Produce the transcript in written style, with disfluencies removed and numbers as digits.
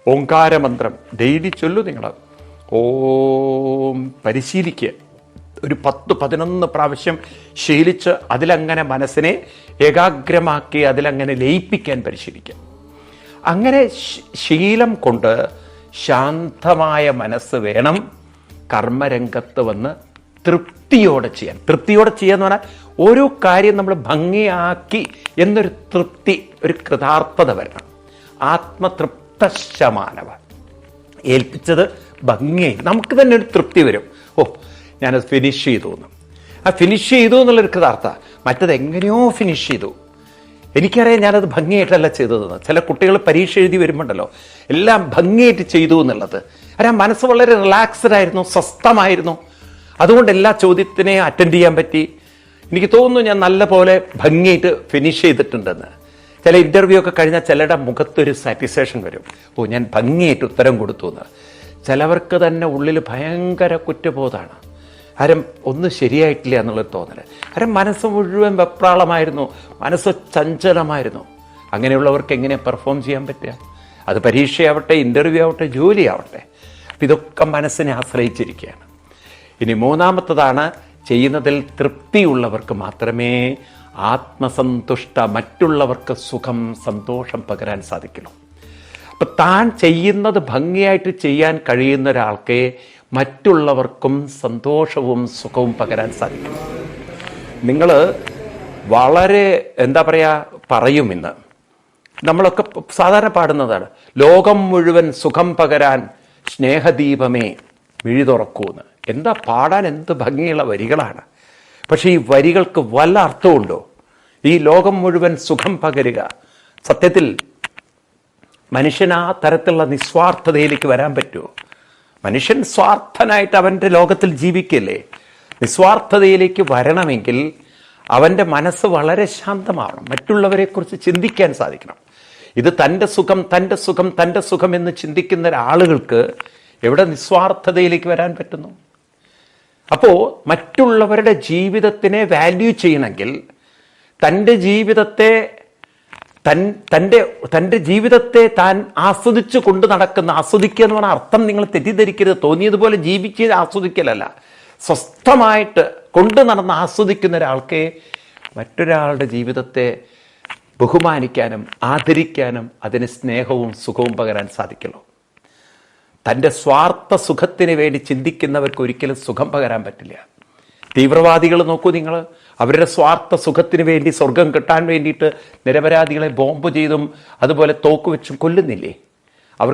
ഓങ്കാരമന്ത്രം daily ചൊല്ലു നിങ്ങൾ. ഓം പരിശീലിക്കുക. ഒരു 10-11 പ്രാവശ്യം ശീലിച്ച് അതിലങ്ങനെ മനസ്സിനെ ഏകാഗ്രമാക്കി അതിലങ്ങനെ ലയിപ്പിക്കാൻ പരിശീലിക്കുക. അങ്ങനെ ശീലം കൊണ്ട് ശാന്തമായ മനസ്സ് വേണം കർമ്മരംഗത്ത് വന്ന് തൃപ്തിയോടെ ചെയ്യാൻ. തൃപ്തിയോടെ ചെയ്യാന്ന് പറഞ്ഞാൽ ഓരോ കാര്യം നമ്മൾ ഭംഗിയാക്കി എന്നൊരു തൃപ്തി, ഒരു കൃതാർത്ഥത വരണം. ആത്മതൃപ്തശമാനവ, ഏൽപ്പിച്ചത് ഭംഗിയായി നമുക്ക് തന്നെ ഒരു തൃപ്തി വരും. ഓ, ഞാനത് ഫിനിഷ് ചെയ്തു എന്ന്. ആ ഫിനിഷ് ചെയ്തു എന്നുള്ളൊരു കൃതാർത്ഥ. മറ്റത് എങ്ങനെയോ ഫിനിഷ് ചെയ്തു. എനിക്കറിയാം ഞാനത് ഭംഗിയായിട്ടല്ല ചെയ്തതെന്ന്. ചില കുട്ടികൾ പരീക്ഷ എഴുതി വരുമ്പോണ്ടല്ലോ എല്ലാം ഭംഗിയായിട്ട് ചെയ്തു എന്നുള്ളത്. ആ മനസ്സ് വളരെ റിലാക്സ്ഡ് ആയിരുന്നു, സ്വസ്ഥമായിരുന്നു. അതുകൊണ്ട് എല്ലാ ചോദ്യത്തിനെ അറ്റൻഡ് ചെയ്യാൻ പറ്റി. എനിക്ക് തോന്നുന്നു ഞാൻ നല്ല പോലെ ഭംഗിയായിട്ട് ഫിനിഷ് ചെയ്തിട്ടുണ്ടെന്ന്. ചില ഇൻ്റർവ്യൂ ഒക്കെ കഴിഞ്ഞാൽ ചിലരുടെ മുഖത്തൊരു സാറ്റിസ്ഫാക്ഷൻ വരും. ഓ, ഞാൻ ഭംഗിയായിട്ട് ഉത്തരം കൊടുത്തു എന്ന്. ചിലവർക്ക് തന്നെ ഉള്ളിൽ ഭയങ്കര കുറ്റബോധമാണ്. ആരും ഒന്നും ശരിയായിട്ടില്ല എന്നുള്ളൊരു തോന്നൽ. ആരും മനസ്സ് മുഴുവൻ വെപ്രാളമായിരുന്നു, മനസ്സ് ചഞ്ചലമായിരുന്നു. അങ്ങനെയുള്ളവർക്ക് എങ്ങനെ പെർഫോം ചെയ്യാൻ പറ്റുക? അത് പരീക്ഷയാവട്ടെ, ഇൻ്റർവ്യൂ ആവട്ടെ, ജോലി ആവട്ടെ. അപ്പം ഇതൊക്കെ മനസ്സിനെ ആശ്രയിച്ചിരിക്കുകയാണ്. ഇനി മൂന്നാമത്തതാണ്, ചെയ്യുന്നതിൽ തൃപ്തിയുള്ളവർക്ക് മാത്രമേ ആത്മസന്തുഷ്ട, മറ്റുള്ളവർക്ക് സുഖം, സന്തോഷം പകരാൻ സാധിക്കുള്ളൂ. അപ്പം താൻ ചെയ്യുന്നത് ഭംഗിയായിട്ട് ചെയ്യാൻ കഴിയുന്ന ഒരാൾക്ക് മറ്റുള്ളവർക്കും സന്തോഷവും സുഖവും പകരാൻ സാധിക്കും. നിങ്ങൾ വളരെ പറയും ഇന്ന് നമ്മളൊക്കെ സാധാരണ പാടുന്നതാണ്, ലോകം മുഴുവൻ സുഖം പകരാൻ സ്നേഹദീപമേ മിഴി തുറക്കൂന്ന്. എന്താ പാടാൻ എന്ത് ഭംഗിയുള്ള വരികളാണ്. പക്ഷെ ഈ വരികൾക്ക് വല്ല അർത്ഥമുണ്ടോ? ഈ ലോകം മുഴുവൻ സുഖം പകരുക, സത്യത്തിൽ മനുഷ്യൻ ആ തരത്തിലുള്ള നിസ്വാർത്ഥതയിലേക്ക് വരാൻ പറ്റുമോ? മനുഷ്യൻ സ്വാർത്ഥനായിട്ട് അവൻ്റെ ലോകത്തിൽ ജീവിക്കല്ലേ. നിസ്വാർത്ഥതയിലേക്ക് വരണമെങ്കിൽ അവൻ്റെ മനസ്സ് വളരെ ശാന്തമാവണം, മറ്റുള്ളവരെക്കുറിച്ച് ചിന്തിക്കാൻ സാധിക്കണം. ഇത് തൻ്റെ സുഖം, തൻ്റെ സുഖം, തൻ്റെ സുഖം എന്ന് ചിന്തിക്കുന്ന ആളുകൾക്ക് എവിടെ നിസ്വാർത്ഥതയിലേക്ക് വരാൻ പറ്റുന്നു? അപ്പോൾ മറ്റുള്ളവരുടെ ജീവിതത്തിനെ വാല്യൂ ചെയ്യണമെങ്കിൽ തൻ്റെ ജീവിതത്തെ തൻ്റെ ജീവിതത്തെ താൻ ആസ്വദിച്ച് കൊണ്ട് നടക്കുന്ന, ആസ്വദിക്കുക എന്ന് പറഞ്ഞാൽ അർത്ഥം നിങ്ങൾ തെറ്റിദ്ധരിക്കരുത്. തോന്നിയതുപോലെ ജീവിച്ച് ആസ്വദിക്കലല്ല, സ്വസ്ഥമായിട്ട് കൊണ്ട് നടന്ന് ആസ്വദിക്കുന്ന ഒരാൾക്ക് മറ്റൊരാളുടെ ജീവിതത്തെ ബഹുമാനിക്കാനും ആദരിക്കാനും അതിന് സ്നേഹവും സുഖവും പകരാൻ സാധിക്കുള്ളൂ. തൻ്റെ സ്വാർത്ഥ സുഖത്തിന് വേണ്ടി ചിന്തിക്കുന്നവർക്ക് ഒരിക്കലും സുഖം പകരാൻ പറ്റില്ല. തീവ്രവാദികൾ നോക്കൂ നിങ്ങൾ, അവരുടെ സ്വാർത്ഥ സുഖത്തിന് വേണ്ടി, സ്വർഗം കിട്ടാൻ വേണ്ടിയിട്ട് നിരപരാധികളെ ബോംബ് ചെയ്തും അതുപോലെ തോക്ക് വെച്ചും കൊല്ലുന്നില്ലേ?